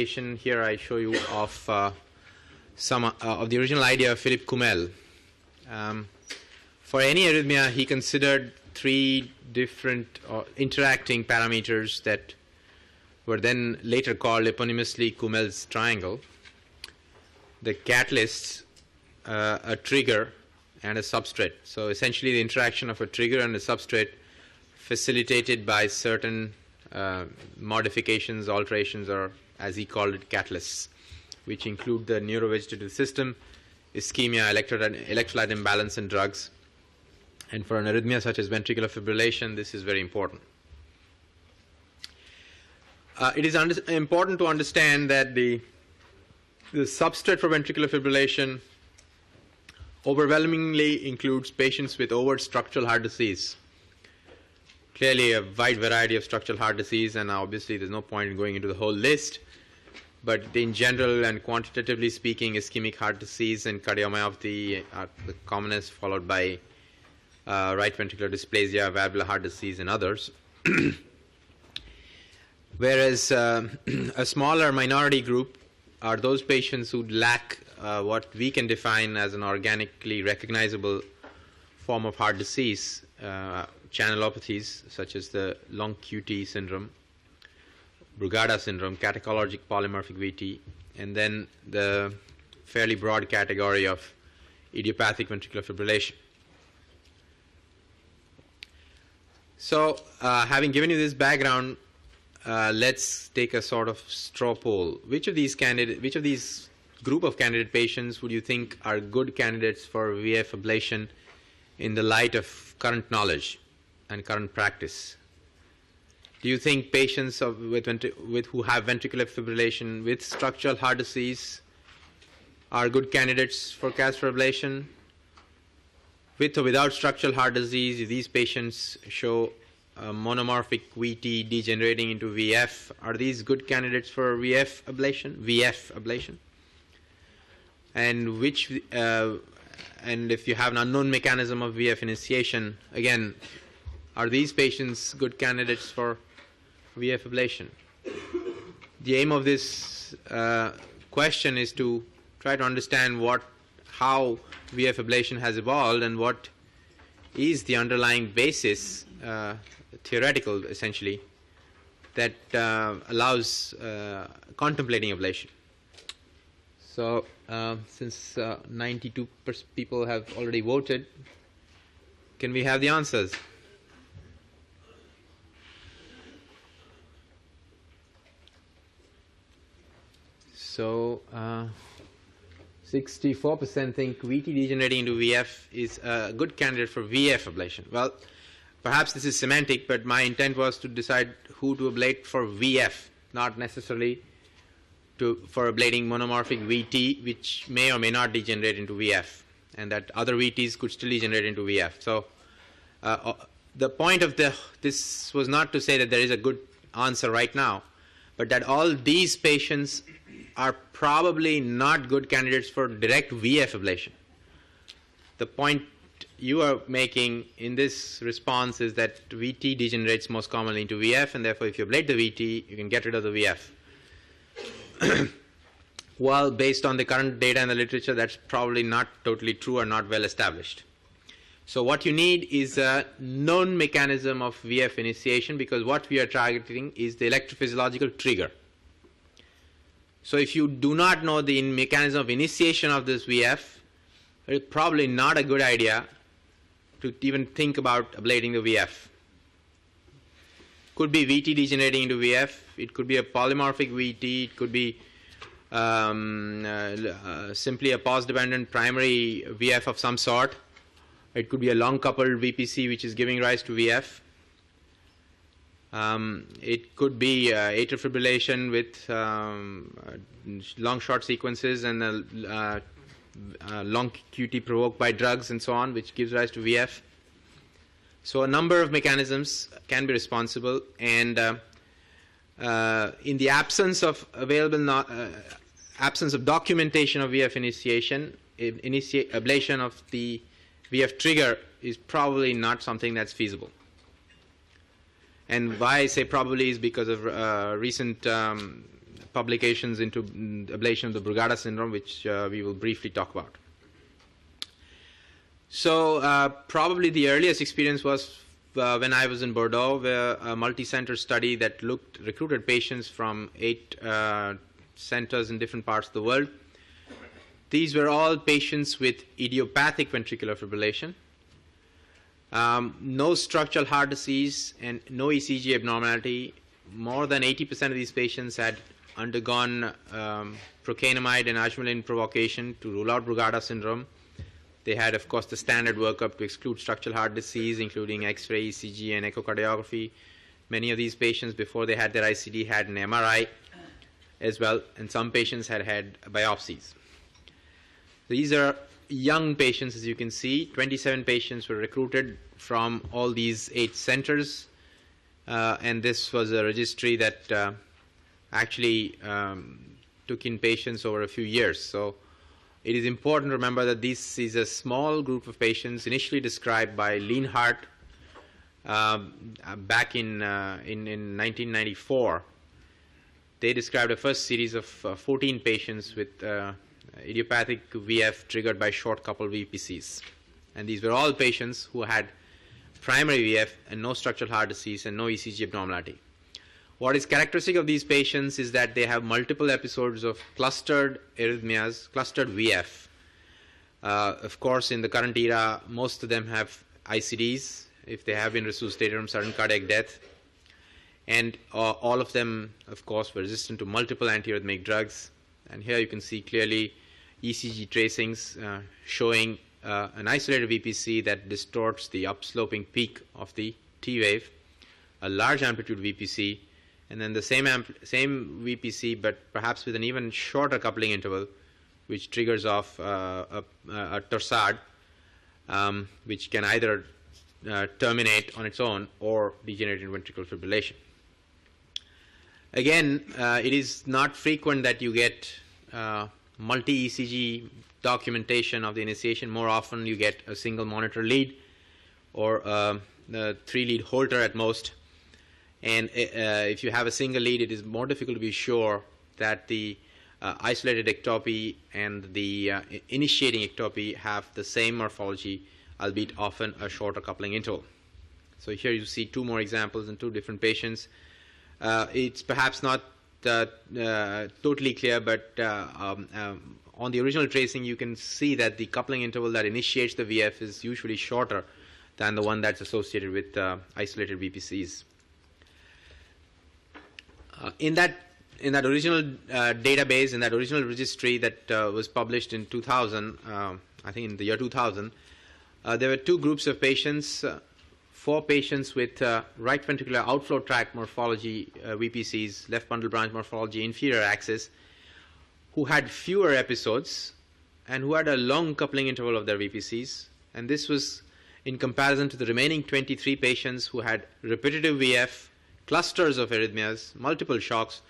Here I show you of some of the original idea of Philippe Coumel. For any arrhythmia, he considered three different interacting parameters that were then later called eponymously Coumel's triangle: the catalyst, a trigger, and a substrate. So essentially the interaction of a trigger and a substrate facilitated by certain modifications, alterations, or as he called it, catalysts, which include the neurovegetative system, ischemia, electrolyte imbalance, and drugs. And for an arrhythmia such as ventricular fibrillation, this is very important. It is important to understand that the substrate for ventricular fibrillation overwhelmingly includes patients with overt structural heart disease. Clearly a wide variety of structural heart disease, and obviously there's no point in going into the whole list, but in general and quantitatively speaking, ischemic heart disease and cardiomyopathy are the commonest, followed by right ventricular dysplasia, valvular heart disease, and others. Whereas a smaller minority group are those patients who lack what we can define as an organically recognizable form of heart disease, channelopathies such as the long QT syndrome, Brugada syndrome, catechologic polymorphic VT, and then the fairly broad category of idiopathic ventricular fibrillation. So, having given you this background, let's take a sort of straw poll. Which of these group of candidate patients would you think are good candidates for VF ablation in the light of current knowledge and current practice? Do you think patients who have ventricular fibrillation with structural heart disease are good candidates for catheter ablation? With or without structural heart disease, if these patients show monomorphic VT degenerating into VF, are these good candidates for VF ablation? And and if you have an unknown mechanism of VF initiation, again, are these patients good candidates for VF ablation? The aim of this question is to try to understand how VF ablation has evolved and what is the underlying basis, theoretical essentially, that allows contemplating ablation. So since 92% people have already voted, can we have the answers? So 64% think VT degenerating into VF is a good candidate for VF ablation. Well, perhaps this is semantic, but my intent was to decide who to ablate for VF, not necessarily for ablating monomorphic VT, which may or may not degenerate into VF, and that other VTs could still degenerate into VF. So the point of this was not to say that there is a good answer right now, but that all these patients are probably not good candidates for direct VF ablation. The point you are making in this response is that VT degenerates most commonly into VF, and therefore if you ablate the VT, you can get rid of the VF. Well, based on the current data in the literature, that's probably not totally true or not well established. So what you need is a known mechanism of VF initiation, because what we are targeting is the electrophysiological trigger. So if you do not know the mechanism of initiation of this VF, it's probably not a good idea to even think about ablating the VF. Could be VT degenerating into VF, it could be a polymorphic VT, it could be simply a pause-dependent primary VF of some sort. It could be a long-coupled VPC which is giving rise to VF. It could be atrial fibrillation with long short sequences and long QT provoked by drugs and so on, which gives rise to VF. So a number of mechanisms can be responsible, and in the absence of absence of documentation of VF initiation, ablation of the VF trigger is probably not something that's feasible. And why I say probably is because of recent publications into ablation of the Brugada syndrome, which we will briefly talk about. So probably the earliest experience was when I was in Bordeaux, where a multi-center study that recruited patients from 8 centers in different parts of the world. These were all patients with idiopathic ventricular fibrillation, no structural heart disease, and no ECG abnormality. More than 80% of these patients had undergone procainamide and ajmaline provocation to rule out Brugada syndrome. They had, of course, the standard workup to exclude structural heart disease, including X-ray, ECG, and echocardiography. Many of these patients, before they had their ICD, had an MRI as well, and some patients had had biopsies. These are young patients, as you can see. 27 patients were recruited from all these 8 centers, and this was a registry that actually took in patients over a few years. So it is important to remember that this is a small group of patients initially described by Lienhardt back in 1994. They described a first series of 14 patients with idiopathic VF triggered by short coupled VPCs. And these were all patients who had primary VF and no structural heart disease and no ECG abnormality. What is characteristic of these patients is that they have multiple episodes of clustered arrhythmias, clustered VF. Of course, in the current era, most of them have ICDs if they have been resuscitated from sudden cardiac death. And all of them, of course, were resistant to multiple antiarrhythmic drugs. And here you can see clearly ECG tracings showing an isolated VPC that distorts the upsloping peak of the T wave, a large amplitude VPC, and then the same VPC but perhaps with an even shorter coupling interval, which triggers off a torsade, which can either terminate on its own or degenerate in ventricular fibrillation. Again, it is not frequent that you get multi-ECG documentation of the initiation. More often you get a single monitor lead or a 3-lead Holter at most. And if you have a single lead, it is more difficult to be sure that the isolated ectopy and the initiating ectopy have the same morphology, albeit often a shorter coupling interval. So here you see 2 more examples in 2 different patients. It's perhaps not totally clear, but on the original tracing you can see that the coupling interval that initiates the VF is usually shorter than the one that's associated with isolated VPCs. In that original database, in that original registry that was published in 2000, I think in the year 2000, there were 2 groups of patients. 4 patients with right ventricular outflow tract morphology, VPCs, left bundle branch morphology, inferior axis, who had fewer episodes and who had a long coupling interval of their VPCs. And this was in comparison to the remaining 23 patients who had repetitive VF, clusters of arrhythmias, multiple shocks,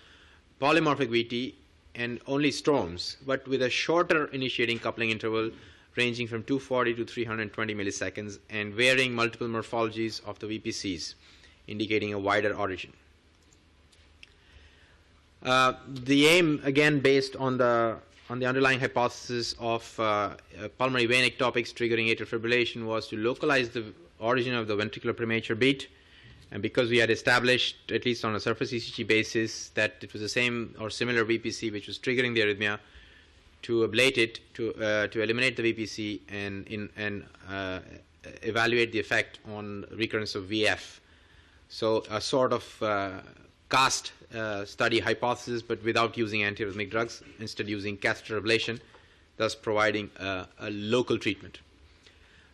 polymorphic VT, and only storms, but with a shorter initiating coupling interval ranging from 240 to 320 milliseconds and varying multiple morphologies of the VPCs, indicating a wider origin. The aim, again, based on the underlying hypothesis of pulmonary vein ectopics triggering atrial fibrillation, was to localize the origin of the ventricular premature beat. And because we had established, at least on a surface ECG basis, that it was the same or similar VPC which was triggering the arrhythmia, to ablate it, to eliminate the VPC and evaluate the effect on recurrence of VF. So a sort of cast study hypothesis, but without using antiarrhythmic drugs, instead using catheter ablation, thus providing a local treatment.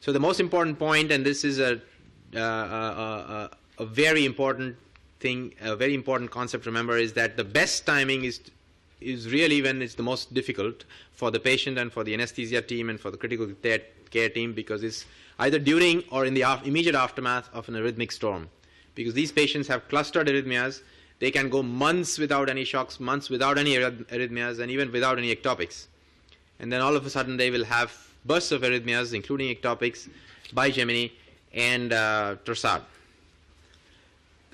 So the most important point, and this is a very important thing, a very important concept to remember, is that the best timing is really when it's the most difficult for the patient and for the anesthesia team and for the critical care team, because it's either during or in the immediate aftermath of an arrhythmic storm. Because these patients have clustered arrhythmias, they can go months without any shocks, months without any arrhythmias, and even without any ectopics. And then all of a sudden they will have bursts of arrhythmias, including ectopics, bigeminy, and torsade.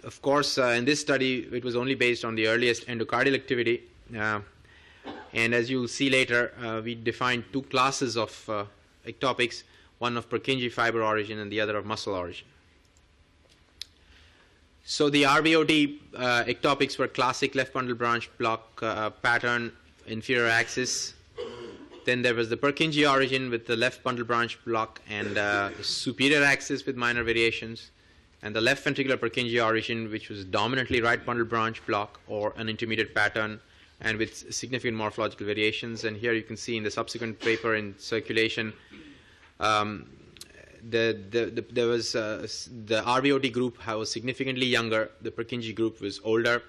Of course, in this study, it was only based on the earliest endocardial activity, And as you'll see later, we defined two classes of ectopics, one of Purkinje fiber origin and the other of muscle origin. So the RBOT ectopics were classic left bundle branch block pattern, inferior axis. Then there was the Purkinje origin with the left bundle branch block and superior axis with minor variations, and the left ventricular Purkinje origin, which was dominantly right bundle branch block or an intermediate pattern and with significant morphological variations. And here you can see in the subsequent paper in circulation, there was the RBOT group was significantly younger, the Purkinje group was older.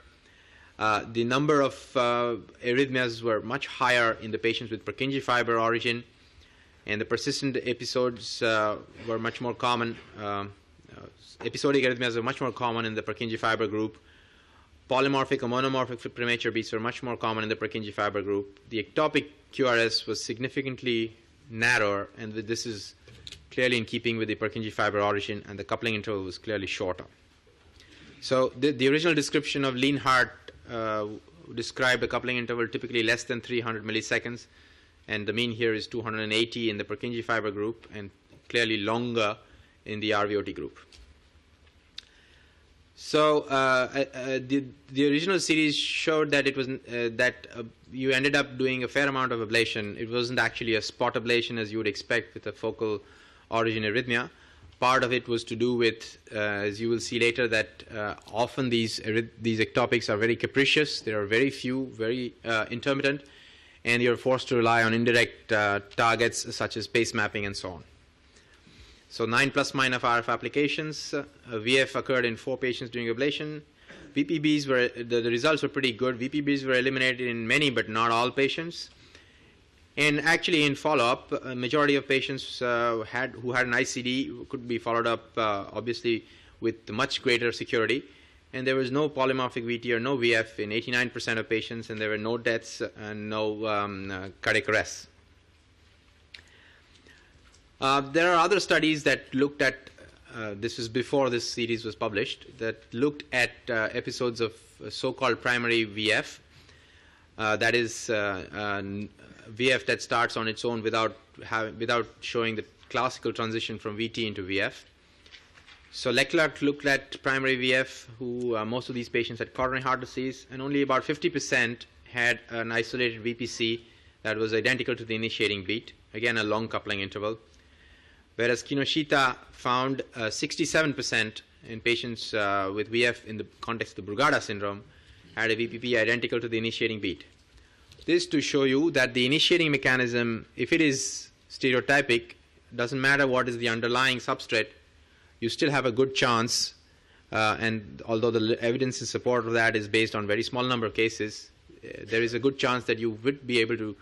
The number of arrhythmias were much higher in the patients with Purkinje fiber origin, and the persistent episodes were much more common. Episodic arrhythmias were much more common in the Purkinje fiber group. Polymorphic or monomorphic premature beats were much more common in the Purkinje fiber group. The ectopic QRS was significantly narrower, and this is clearly in keeping with the Purkinje fiber origin, and the coupling interval was clearly shorter. So the original description of lean heart described a coupling interval typically less than 300 milliseconds, and the mean here is 280 in the Purkinje fiber group and clearly longer in the RVOT group. So the original series showed that it was you ended up doing a fair amount of ablation. It wasn't actually a spot ablation as you would expect with a focal origin arrhythmia. Part of it was to do with, as you will see later, that often these ectopics are very capricious. There are very few, very intermittent, and you're forced to rely on indirect targets such as pace mapping and so on. So 9 plus minus RF applications. VF occurred in 4 patients during ablation. VPBs were, the results were pretty good. VPBs were eliminated in many but not all patients. And actually in follow-up, a majority of patients who had an ICD could be followed up obviously with much greater security. And there was no polymorphic VT or no VF in 89% of patients, and there were no deaths and no cardiac arrests. There are other studies that looked at, this was before this series was published, that looked at episodes of so-called primary VF, that is VF that starts on its own without showing the classical transition from VT into VF. So Leclerc looked at primary VF, who most of these patients had coronary heart disease, and only about 50% had an isolated VPC that was identical to the initiating beat, again a long coupling interval. Whereas Kinoshita found 67% in patients with VF in the context of the Brugada syndrome had a VPP identical to the initiating beat. This to show you that the initiating mechanism, if it is stereotypic, doesn't matter what is the underlying substrate, you still have a good chance, and although the evidence in support of that is based on very small number of cases, there is a good chance that you would be able to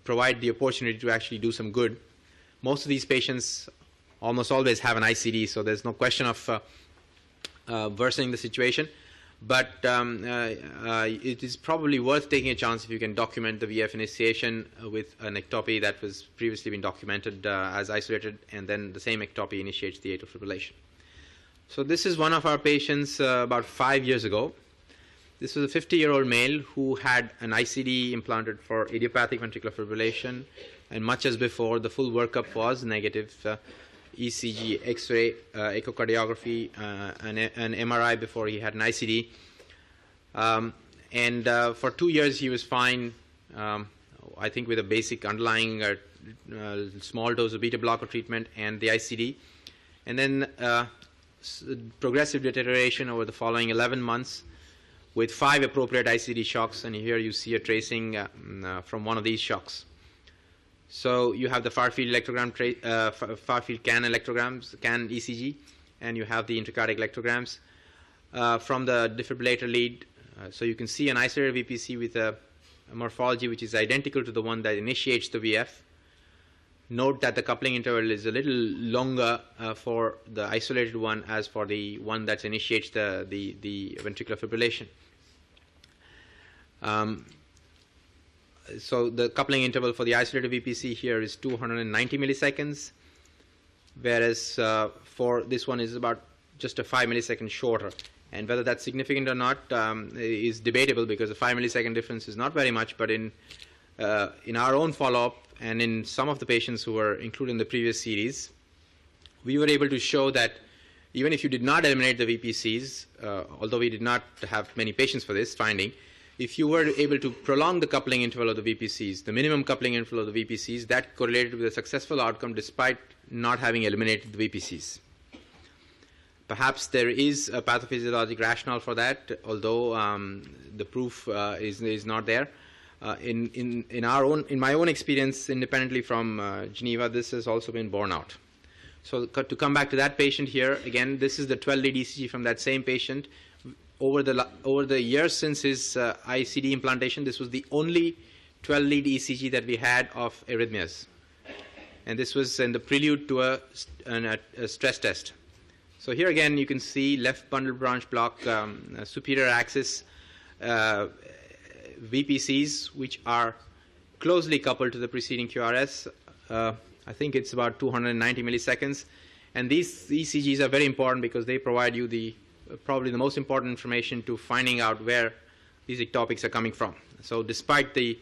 provide the opportunity to actually do some good. Most of these patients almost always have an ICD, so there's no question of worsening the situation. But it is probably worth taking a chance if you can document the VF initiation with an ectopy that was previously been documented as isolated, and then the same ectopy initiates the atrial fibrillation. So this is one of our patients about 5 years ago. This was a 50-year-old male who had an ICD implanted for idiopathic ventricular fibrillation, and much as before, the full workup was negative. ECG, X-ray, echocardiography, an MRI before he had an ICD. And for 2 years he was fine, I think with a basic underlying small dose of beta blocker treatment and the ICD. And then progressive deterioration over the following 11 months with 5 appropriate ICD shocks, and here you see a tracing from one of these shocks. So you have the far field electrogram, far field CAN electrograms, CAN ECG, and you have the intracardiac electrograms from the defibrillator lead. So you can see an isolated VPC with a morphology which is identical to the one that initiates the VF. Note that the coupling interval is a little longer for the isolated one as for the one that initiates the ventricular fibrillation. So the coupling interval for the isolated VPC here is 290 milliseconds, whereas for this one is about just a 5 milliseconds shorter. And whether that's significant or not is debatable, because the 5 millisecond difference is not very much. But in our own follow-up and in some of the patients who were included in the previous series, we were able to show that even if you did not eliminate the VPCs, although we did not have many patients for this finding, if you were able to prolong the coupling interval of the VPCs, the minimum coupling interval of the VPCs, that correlated with a successful outcome despite not having eliminated the VPCs. Perhaps there is a pathophysiologic rationale for that, although the proof is not there. In my own experience, independently from Geneva, this has also been borne out. So to come back to that patient here, again, this is the 12-lead ECG from that same patient. Over the years since his ICD implantation, this was the only 12-lead ECG that we had of arrhythmias. And this was in the prelude to a stress test. So here again, you can see left bundle branch block, superior axis, VPCs, which are closely coupled to the preceding QRS. I think it's about 290 milliseconds. And these ECGs are very important because they provide you probably the most important information to finding out where these ectopics are coming from. So despite the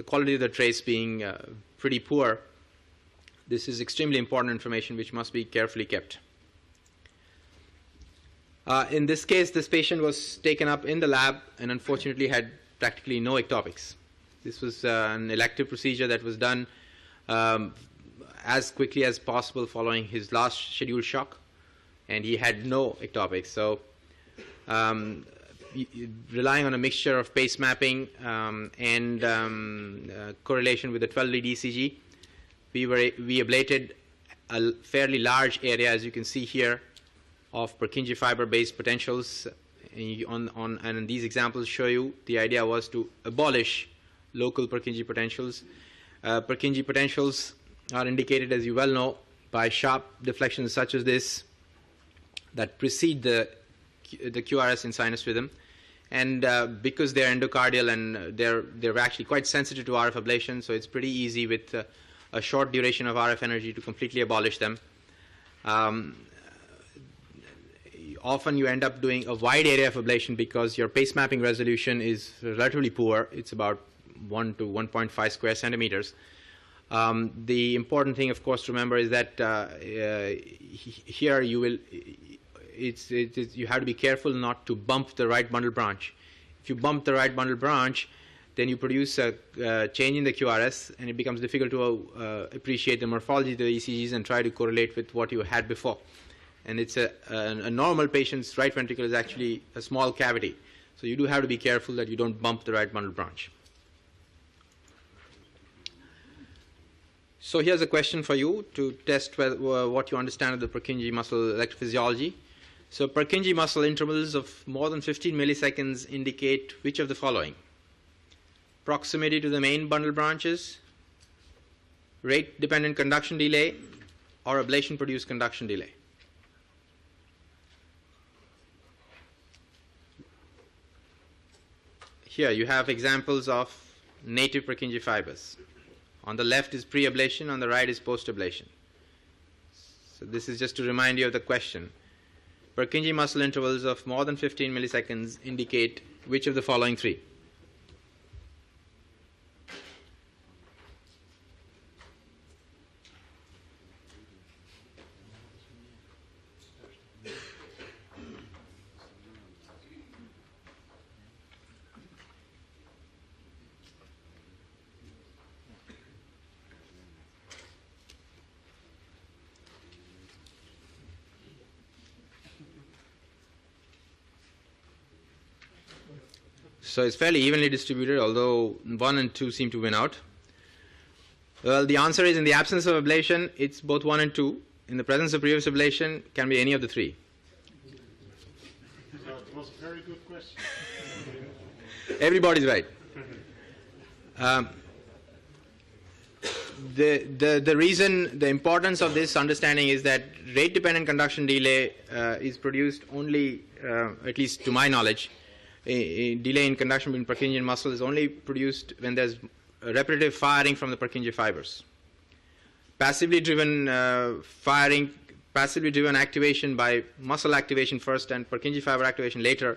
quality of the trace being pretty poor, this is extremely important information which must be carefully kept. In this case, this patient was taken up in the lab and unfortunately had practically no ectopics. This was an elective procedure that was done as quickly as possible following his last scheduled shock, and he had no ectopics. So relying on a mixture of pace mapping and correlation with the 12-lead ECG, we ablated a fairly large area, as you can see here, of Purkinje fiber-based potentials. And these examples show you the idea was to abolish local Purkinje potentials. Purkinje potentials are indicated, as you well know, by sharp deflections such as this that precede the QRS in sinus rhythm. And because they're endocardial and they're actually quite sensitive to RF ablation, so it's pretty easy with a short duration of RF energy to completely abolish them. Often you end up doing a wide area of ablation because your pace mapping resolution is relatively poor. It's about 1 to 1.5 square centimeters. The important thing, of course, to remember is that here you have to be careful not to bump the right bundle branch. If you bump the right bundle branch, then you produce a change in the QRS, and it becomes difficult to appreciate the morphology of the ECGs and try to correlate with what you had before. And it's a normal patient's right ventricle is actually a small cavity. So you do have to be careful that you don't bump the right bundle branch. So here's a question for you to test what you understand of the Purkinje muscle electrophysiology. So Purkinje muscle intervals of more than 15 milliseconds indicate which of the following? Proximity to the main bundle branches, rate-dependent conduction delay, or ablation-produced conduction delay. Here you have examples of native Purkinje fibers. On the left is pre-ablation, on the right is post-ablation. So this is just to remind you of the question. Purkinje muscle intervals of more than 15 milliseconds indicate which of the following three? So it's fairly evenly distributed, although 1 and 2 seem to win out. Well, the answer is in the absence of ablation, it's both 1 and 2. In the presence of previous ablation, it can be any of the three. So it was a very good question. Everybody's right. The reason, the importance of this understanding is that rate-dependent conduction delay is produced only, at least to my knowledge, a delay in conduction between Purkinje and muscle is only produced when there's a repetitive firing from the Purkinje fibers. Passively driven passively driven activation by muscle activation first and Purkinje fiber activation later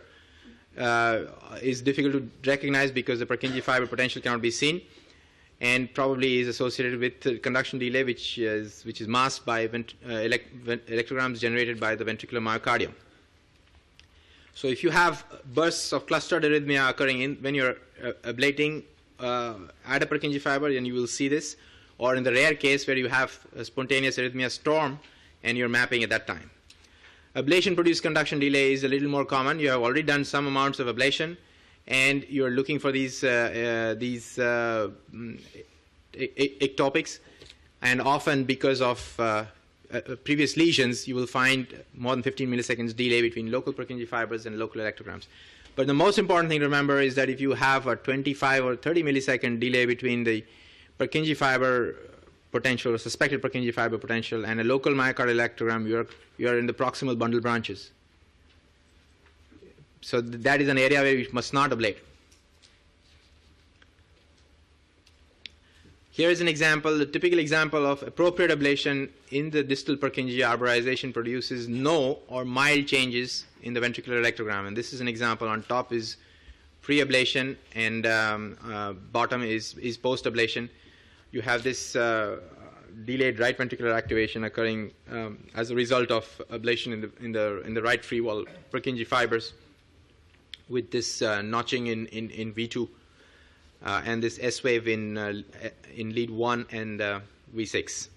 is difficult to recognize because the Purkinje fiber potential cannot be seen, and probably is associated with conduction delay, which is masked by electrograms generated by the ventricular myocardium. So if you have bursts of clustered arrhythmia occurring when you're ablating at a Purkinje fiber, then you will see this, or in the rare case where you have a spontaneous arrhythmia storm and you're mapping at that time. Ablation-produced conduction delay is a little more common. You have already done some amounts of ablation, and you're looking for these ectopics, and often because of previous lesions, you will find more than 15 milliseconds delay between local Purkinje fibers and local electrograms. But the most important thing to remember is that if you have a 25 or 30 millisecond delay between the Purkinje fiber potential or suspected Purkinje fiber potential and a local myocardial electrogram, you are in the proximal bundle branches. So that is an area where we must not ablate. Here is an example, a typical example of appropriate ablation in the distal Purkinje arborization produces no or mild changes in the ventricular electrogram. And this is an example. On top is pre-ablation, and bottom is post-ablation. You have this delayed right ventricular activation occurring as a result of ablation in the right free wall Purkinje fibers, with this notching in V2 and this S wave in lead 1 and V6.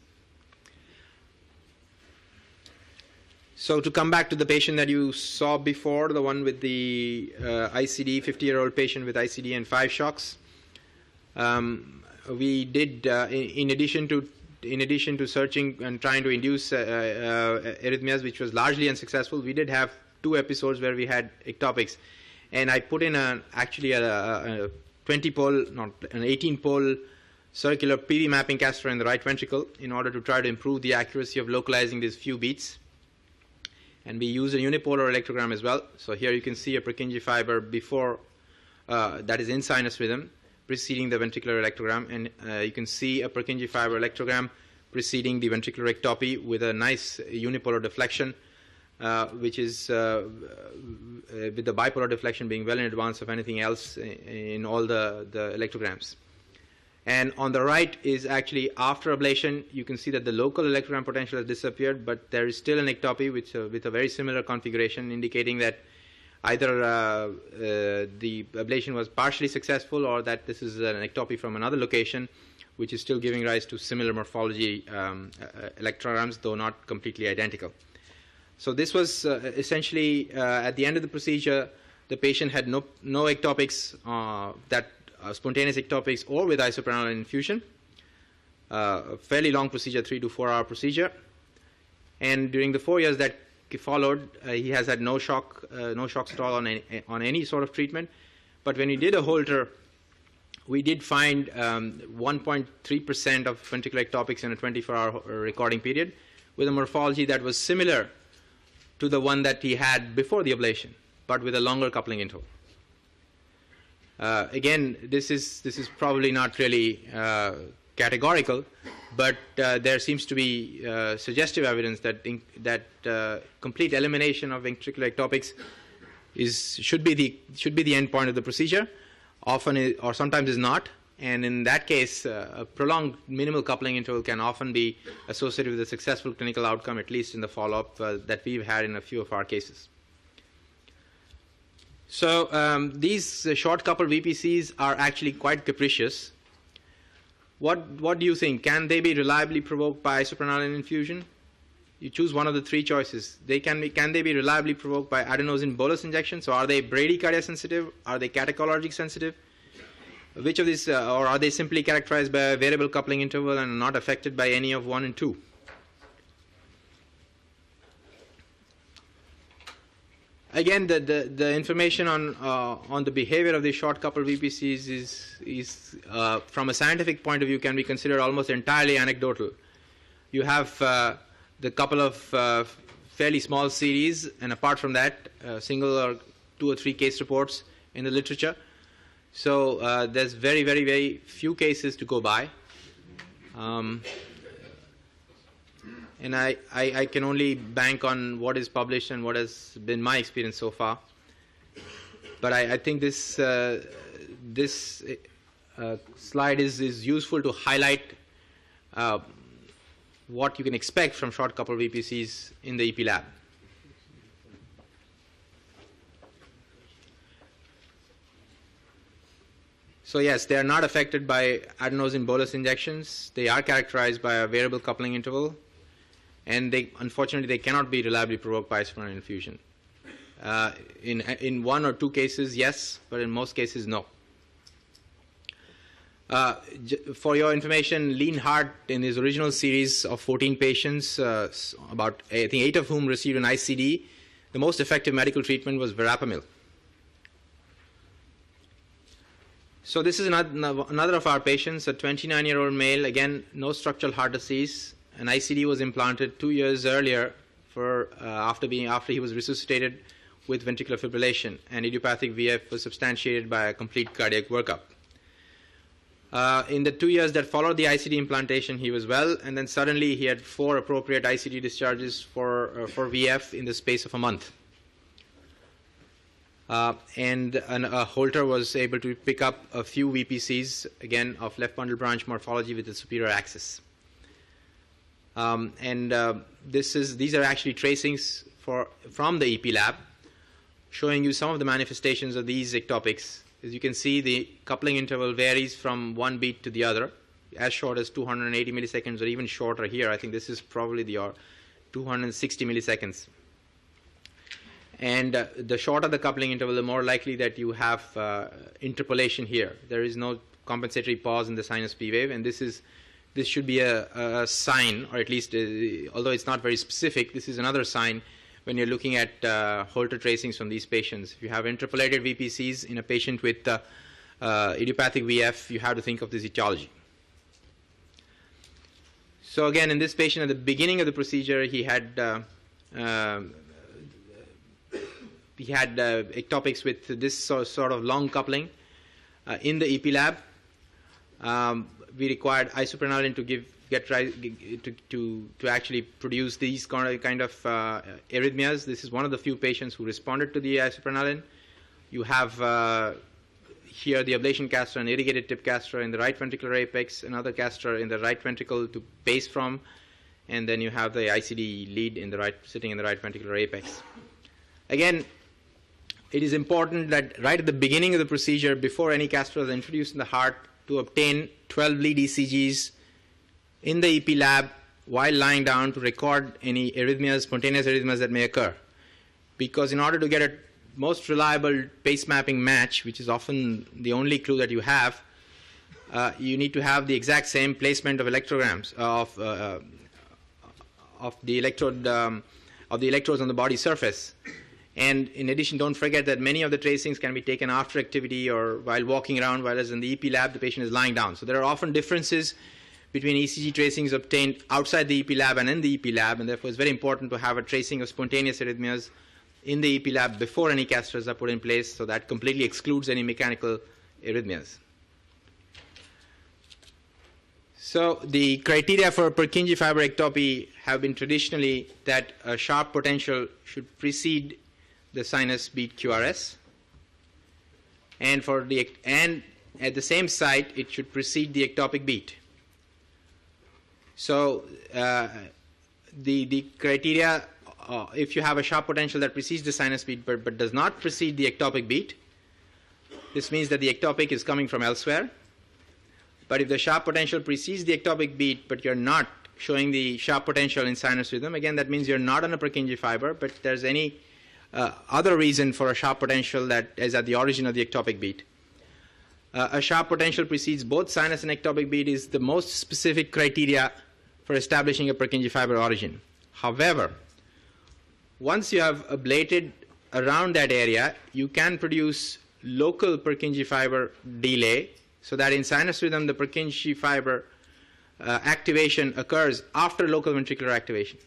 So to come back to the patient that you saw before, the one with the ICD, 50-year-old patient with ICD and 5 shocks, we did in addition to searching and trying to induce arrhythmias, which was largely unsuccessful, we did have 2 episodes where we had ectopics, and I put in actually a 20-pole, not an 18-pole circular PV mapping catheter in the right ventricle in order to try to improve the accuracy of localizing these few beats. And we use a unipolar electrogram as well. So here you can see a Purkinje fiber before, that is in sinus rhythm, preceding the ventricular electrogram. And you can see a Purkinje fiber electrogram preceding the ventricular ectopy with a nice unipolar deflection, which is with the bipolar deflection being well in advance of anything else in all the electrograms. And on the right is actually after ablation. You can see that the local electrogram potential has disappeared, but there is still an ectopy with a very similar configuration, indicating that either the ablation was partially successful or that this is an ectopy from another location, which is still giving rise to similar morphology electrograms, though not completely identical. So this was essentially at the end of the procedure, the patient had no ectopics, spontaneous ectopics, or with isoprenaline infusion. A fairly long procedure, 3 to 4 hour procedure. And during the 4 years that followed, he has had no shocks at all on any sort of treatment. But when we did a Holter, we did find 1.3% of ventricular ectopics in a 24-hour recording period, with a morphology that was similar to the one that he had before the ablation, but with a longer coupling interval. Again, this is probably not really categorical, but there seems to be suggestive evidence that complete elimination of ventricular ectopics should be the end point of the procedure. Often or sometimes is not, and in that case, a prolonged minimal coupling interval can often be associated with a successful clinical outcome, at least in the follow-up that we've had in a few of our cases. So these short couple VPCs are actually quite capricious. What do you think? Can they be reliably provoked by isoprenaline infusion? You choose one of the 3 choices. Can they be reliably provoked by adenosine bolus injection? So are they bradycardia sensitive? Are they catechologically sensitive? Which of these, or are they simply characterized by a variable coupling interval and not affected by any of 1 and 2? Again, the information on the behavior of these short couple VPCs is from a scientific point of view, can be considered almost entirely anecdotal. You have the couple of fairly small series, and apart from that, single or 2 or 3 case reports in the literature. So there's very, very, very few cases to go by. and I can only bank on what is published and what has been my experience so far. But I think this slide is useful to highlight what you can expect from short couple VPCs in the EP lab. So yes, they are not affected by adenosine bolus injections. They are characterized by a variable coupling interval, and unfortunately they cannot be reliably provoked by isoprene infusion. In one or two cases, yes, but in most cases, no. For your information, Lean Heart, in his original series of 14 patients, about I think 8 of whom received an ICD, the most effective medical treatment was verapamil. So this is another of our patients, a 29-year-old male, again, no structural heart disease. An ICD was implanted 2 years earlier after he was resuscitated with ventricular fibrillation, and idiopathic VF was substantiated by a complete cardiac workup. In the 2 years that followed the ICD implantation, he was well, and then suddenly he had 4 appropriate ICD discharges for VF in the space of a month. And a Holter was able to pick up a few VPCs, again, of left bundle branch morphology with the superior axis. These are actually tracings from the EP lab, showing you some of the manifestations of these ectopics. As you can see, the coupling interval varies from one beat to the other, as short as 280 milliseconds or even shorter here. I think this is probably the 260 milliseconds. And the shorter the coupling interval, the more likely that you have interpolation here. There is no compensatory pause in the sinus P wave, and this should be a sign, or at least, although it's not very specific, this is another sign when you're looking at Holter tracings from these patients. If you have interpolated VPCs in a patient with idiopathic VF, you have to think of this etiology. So again, in this patient, at the beginning of the procedure, he had ectopics with this sort of long coupling. In the EP lab, we required isoprenoline to actually produce these kind of arrhythmias. This is one of the few patients who responded to the isoprenoline. You have here the ablation caster and irrigated tip caster in the right ventricular apex, another caster in the right ventricle to pace from, and then you have the ICD lead sitting in the right ventricular apex. Again, it is important that right at the beginning of the procedure, before any caster is introduced in the heart, to obtain 12 lead ECGs in the EP lab while lying down to record any arrhythmias, spontaneous arrhythmias that may occur. Because in order to get a most reliable pace mapping match, which is often the only clue that you have, you need to have the exact same placement of electrograms of the electrodes on the body surface. And in addition, don't forget that many of the tracings can be taken after activity or while walking around, whereas in the EP lab, the patient is lying down. So there are often differences between ECG tracings obtained outside the EP lab and in the EP lab, and therefore it's very important to have a tracing of spontaneous arrhythmias in the EP lab before any casters are put in place, so that completely excludes any mechanical arrhythmias. So the criteria for Purkinje fiber ectopy have been traditionally that a sharp potential should precede the sinus beat QRS, and at the same site it should precede the ectopic beat. So the criteria, if you have a sharp potential that precedes the sinus beat but does not precede the ectopic beat, this means that the ectopic is coming from elsewhere. But if the sharp potential precedes the ectopic beat but you're not showing the sharp potential in sinus rhythm, again that means you're not on a Purkinje fiber, but there's any other reason for a sharp potential that is at the origin of the ectopic beat. A sharp potential precedes both sinus and ectopic beat is the most specific criteria for establishing a Purkinje fiber origin. However, once you have ablated around that area, you can produce local Purkinje fiber delay, so that in sinus rhythm the Purkinje fiber activation occurs after local ventricular activation,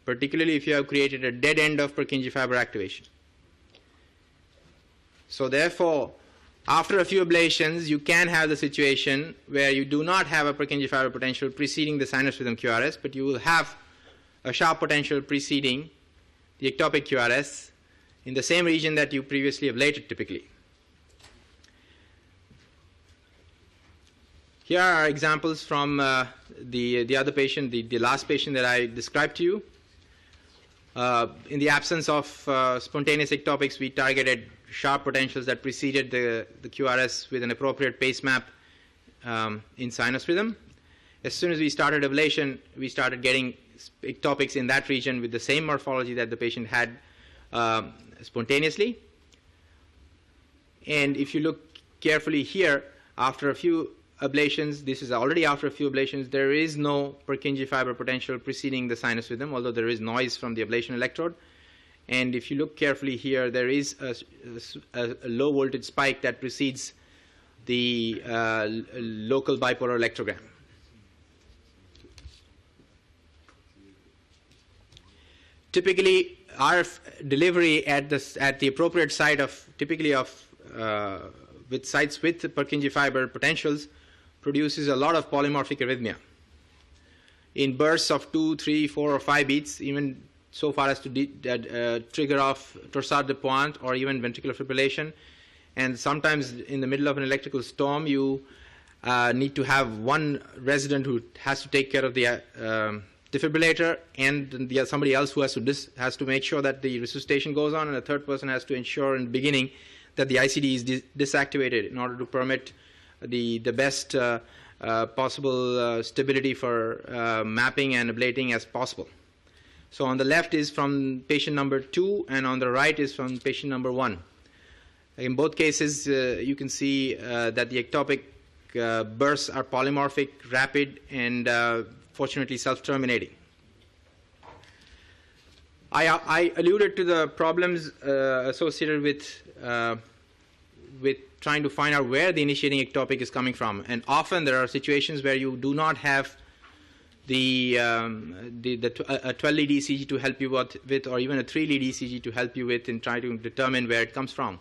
particularly if you have created a dead end of Purkinje fiber activation. So therefore, after a few ablations, you can have the situation where you do not have a Purkinje fiber potential preceding the sinus rhythm QRS, but you will have a sharp potential preceding the ectopic QRS in the same region that you previously ablated typically. Here are examples from the other patient, the last patient that I described to you. In the absence of spontaneous ectopics, we targeted sharp potentials that preceded the QRS with an appropriate pace map in sinus rhythm. As soon as we started ablation, we started getting ectopics in that region with the same morphology that the patient had spontaneously. And if you look carefully here, after a few ablations, this is already after a few ablations, there is no Purkinje fiber potential preceding the sinus rhythm, although there is noise from the ablation electrode. And if you look carefully here, there is a low voltage spike that precedes the local bipolar electrogram. Typically, RF delivery at the appropriate site of with sites with Purkinje fiber potentials produces a lot of polymorphic arrhythmia in bursts of 2, 3, 4, or 5 beats, even so far as to trigger off torsade de pointe or even ventricular fibrillation. And sometimes in the middle of an electrical storm, you need to have one resident who has to take care of the defibrillator, and somebody else who has to make sure that the resuscitation goes on, and a third person has to ensure in the beginning that the ICD is disactivated in order to permit the best possible stability for mapping and ablating as possible. So on the left is from patient number 2, and on the right is from patient number 1. In both cases, you can see that the ectopic bursts are polymorphic, rapid, and fortunately self-terminating. I alluded to the problems associated with trying to find out where the initiating ectopic is coming from, and often there are situations where you do not have a 12-lead ECG to help you with, or even a 3-lead ECG to help you with in trying to determine where it comes from.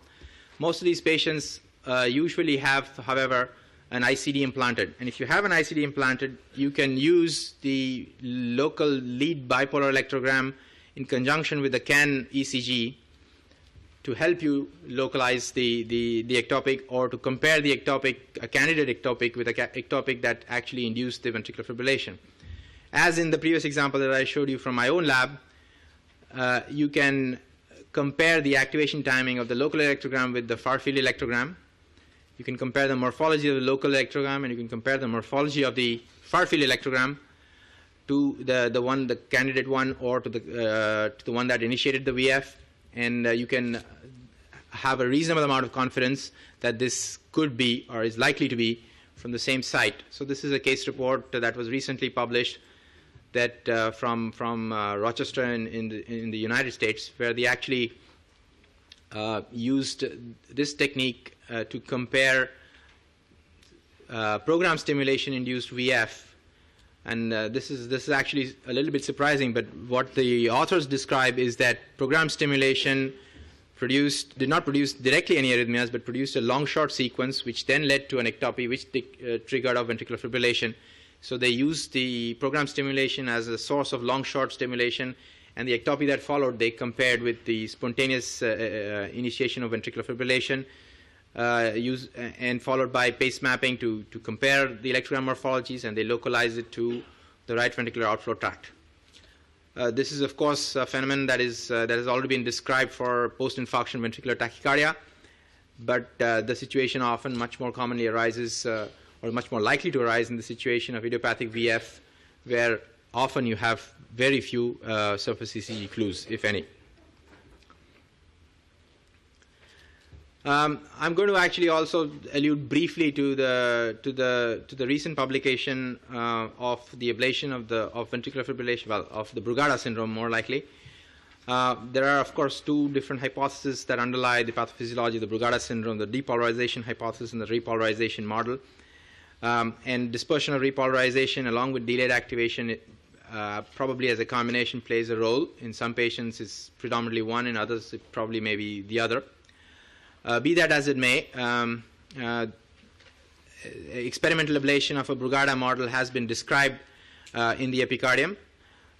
Most of these patients usually have, however, an ICD implanted, and if you have an ICD implanted, you can use the local lead bipolar electrogram in conjunction with the CAN ECG to help you localize the ectopic, or to compare the ectopic, a candidate ectopic, with a ectopic that actually induced the ventricular fibrillation. As in the previous example that I showed you from my own lab, you can compare the activation timing of the local electrogram with the far-field electrogram. You can compare the morphology of the local electrogram, and you can compare the morphology of the far-field electrogram to the candidate one, or to the one that initiated the VF, and you can have a reasonable amount of confidence that this could be, or is likely to be, from the same site. So this is a case report that was recently published that from Rochester in the United States, where they actually used this technique to compare program stimulation induced VF. And this is actually a little bit surprising, but what the authors describe is that program stimulation did not produce directly any arrhythmias, but produced a long-short sequence, which then led to an ectopy, which triggered off ventricular fibrillation. So they used the program stimulation as a source of long-short stimulation, and the ectopy that followed they compared with the spontaneous initiation of ventricular fibrillation, and followed by pace mapping to compare the electrogram morphologies, and they localize it to the right ventricular outflow tract. This is, of course, a phenomenon that has already been described for post-infarction ventricular tachycardia, but the situation often much more commonly arises, or much more likely to arise in the situation of idiopathic VF, where often you have very few surface ECG clues, if any. I'm going to actually also allude briefly to the recent publication of the ablation of ventricular fibrillation, well, of the Brugada syndrome, more likely. There are, of course, two different hypotheses that underlie the pathophysiology of the Brugada syndrome: the depolarization hypothesis and the repolarization model. And dispersion of repolarization, along with delayed activation, probably as a combination plays a role. In some patients, it's predominantly one; in others, it probably may be the other. Be that as it may, experimental ablation of a Brugada model has been described in the epicardium.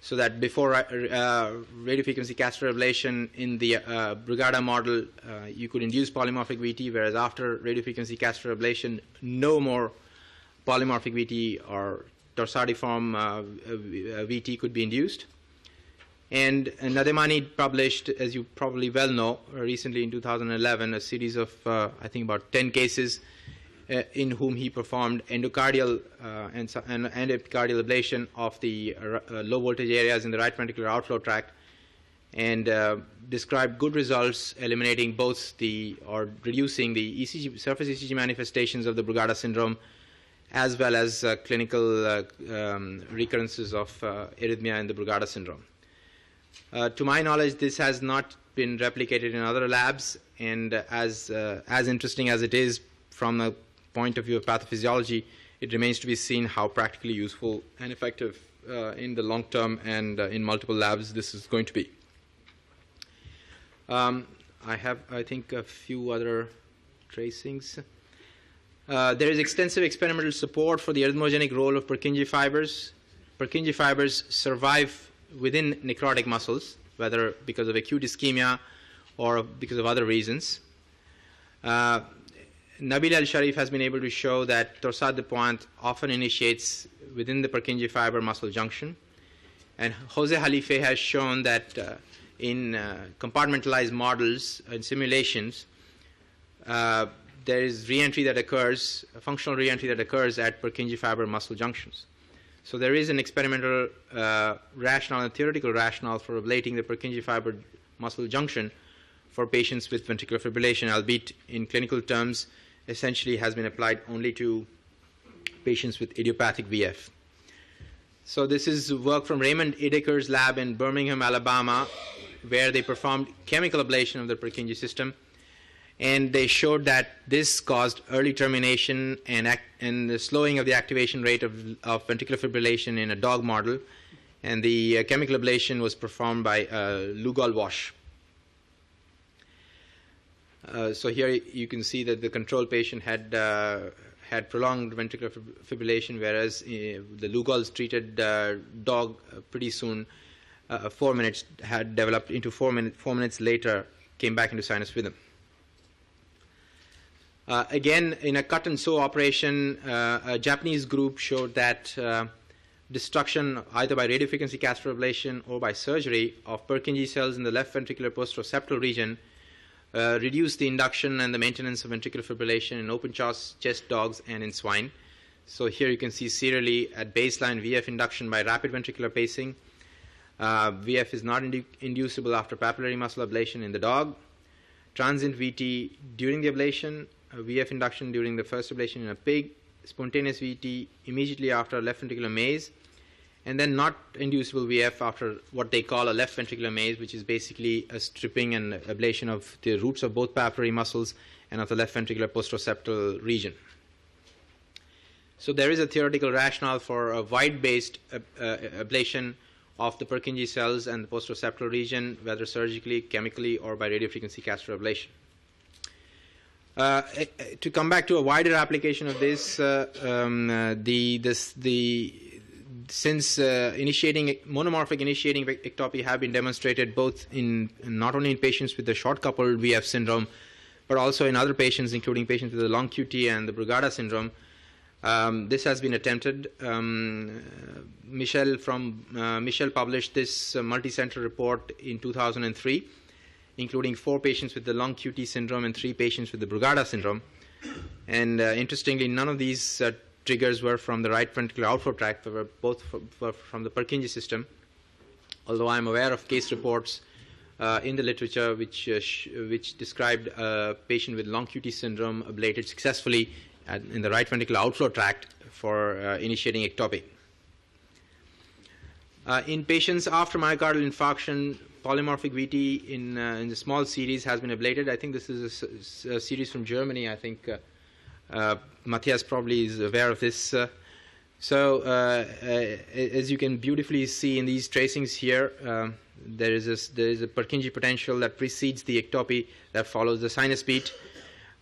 So that before radiofrequency catheter ablation in the Brugada model, you could induce polymorphic VT, whereas after radiofrequency catheter ablation, no more polymorphic VT or torsadiform VT could be induced. And Nademani published, as you probably well know, recently in 2011, a series of, I think, about 10 cases in whom he performed endocardial and epicardial ablation of the low voltage areas in the right ventricular outflow tract, and described good results eliminating both or reducing the ECG, surface ECG manifestations of the Brugada syndrome, as well as clinical recurrences of arrhythmia in the Brugada syndrome. To my knowledge, this has not been replicated in other labs, and as interesting as it is from the point of view of pathophysiology, it remains to be seen how practically useful and effective in the long term and in multiple labs this is going to be. I have, I think, a few other tracings. There is extensive experimental support for the arrhythmogenic role of Purkinje fibers. Purkinje fibers survive within necrotic muscles, whether because of acute ischemia or because of other reasons. Nabil Al-Sharif has been able to show that torsade de pointe often initiates within the Purkinje fiber muscle junction. And Jose Jalife has shown that in compartmentalized models and simulations, there is re-entry that occurs, a functional re-entry that occurs at Purkinje fiber muscle junctions. So there is an experimental rationale and theoretical rationale for ablating the Purkinje fiber muscle junction for patients with ventricular fibrillation, albeit in clinical terms, essentially has been applied only to patients with idiopathic VF. So this is work from Raymond Ideker's lab in Birmingham, Alabama, where they performed chemical ablation of the Purkinje system, and they showed that this caused early termination and the slowing of the activation rate of ventricular fibrillation in a dog model, and the chemical ablation was performed by Lugol wash. So here you can see that the control patient had prolonged ventricular fibrillation, whereas the Lugol's treated dog pretty soon, 4 minutes, had developed into 4 minutes later, came back into sinus rhythm. Again, in a cut and sew operation, a Japanese group showed that destruction either by radiofrequency catheter ablation or by surgery of Purkinje cells in the left ventricular postoroseptal region reduced the induction and the maintenance of ventricular fibrillation in open chest dogs and in swine. So here you can see serially at baseline VF induction by rapid ventricular pacing. VF is not inducible after papillary muscle ablation in the dog. Transient VT during the ablation, VF induction during the first ablation in a pig, spontaneous VT immediately after left ventricular maze, and then not inducible VF after what they call a left ventricular maze, which is basically a stripping and ablation of the roots of both papillary muscles and of the left ventricular postoroseptal region. So there is a theoretical rationale for a wide-based ablation of the Purkinje cells and the postoroseptal region, whether surgically, chemically, or by radiofrequency catheter ablation. To come back to a wider application of this, since monomorphic initiating ectopy have been demonstrated both in not only in patients with the short-coupled VF syndrome, but also in other patients, including patients with the long QT and the Brugada syndrome. This has been attempted. Michel published this multi-center report in 2003, including 4 patients with the long QT syndrome and 3 patients with the Brugada syndrome. And interestingly, none of these triggers were from the right ventricular outflow tract, they were both from the Purkinje system, although I'm aware of case reports in the literature which described a patient with long QT syndrome ablated successfully in the right ventricular outflow tract for initiating ectopy. In patients after myocardial infarction, polymorphic VT in the small series has been ablated. I think this is a series from Germany. I think Matthias probably is aware of this. As you can beautifully see in these tracings here, there is a Purkinje potential that precedes the ectopy that follows the sinus beat.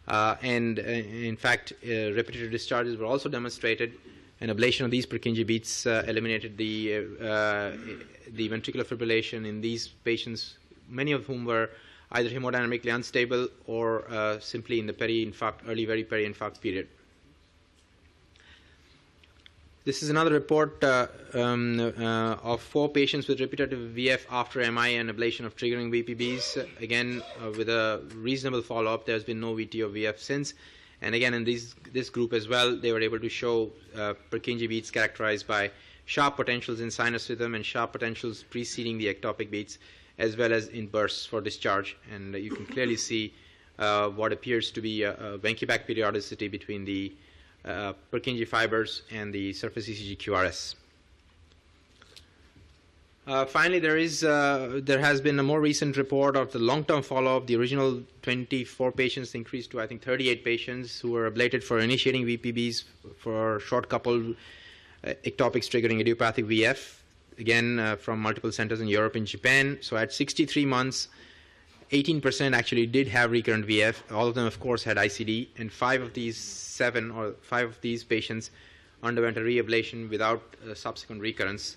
And in fact, repetitive discharges were also demonstrated. and ablation of these Purkinje beats eliminated the ventricular fibrillation in these patients, many of whom were either hemodynamically unstable or simply in the early very peri-infarct period. This is another report of 4 patients with repetitive VF after MI and ablation of triggering VPBs. Again, with a reasonable follow-up, there's been no VT or VF since. And again, in this group as well, they were able to show Purkinje beats characterized by sharp potentials in sinus rhythm and sharp potentials preceding the ectopic beats, as well as in bursts for discharge. And you can clearly see what appears to be a Venkiback periodicity between the Purkinje fibers and the surface ECG QRS. Finally, there has been a more recent report of the long-term follow-up. The original 24 patients increased to, I think, 38 patients who were ablated for initiating VPBs for short-coupled ectopics triggering idiopathic VF, again from multiple centers in Europe and Japan. So at 63 months, 18% actually did have recurrent VF. All of them, of course, had ICD, and 5 of these patients underwent a reablation without subsequent recurrence,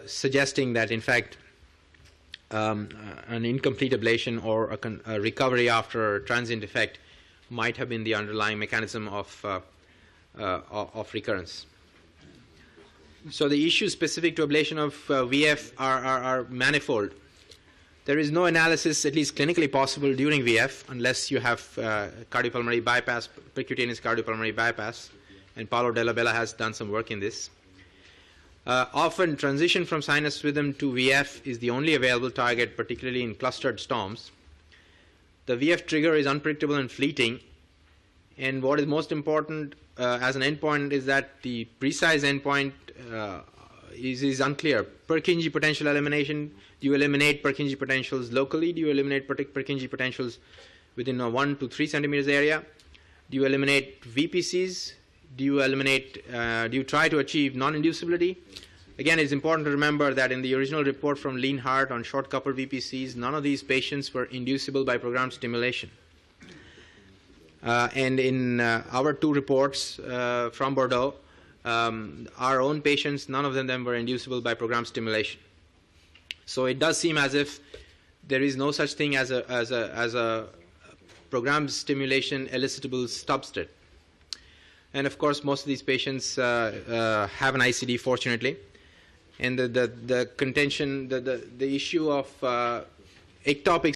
suggesting that, in fact, an incomplete ablation or a recovery after a transient effect might have been the underlying mechanism of recurrence. So the issues specific to ablation of VF are manifold. There is no analysis, at least clinically possible, during VF unless you have cardiopulmonary bypass, percutaneous cardiopulmonary bypass, and Paolo Della Bella has done some work in this. Often, transition from sinus rhythm to VF is the only available target, particularly in clustered storms. The VF trigger is unpredictable and fleeting, and what is most important as an endpoint is that the precise endpoint is unclear. Purkinje potential elimination, do you eliminate Purkinje potentials locally? Do you eliminate Purkinje potentials within a 1 to 3 centimeters area? Do you eliminate VPCs? Do you try to achieve non-inducibility? Again, it's important to remember that in the original report from Lean Heart on short coupled VPCs, none of these patients were inducible by programmed stimulation. And in our 2 reports from Bordeaux, our own patients, none of them were inducible by programmed stimulation. So it does seem as if there is no such thing as a programmed stimulation elicitable substrate. And of course, most of these patients have an ICD, fortunately. And the contention, the issue of ectopic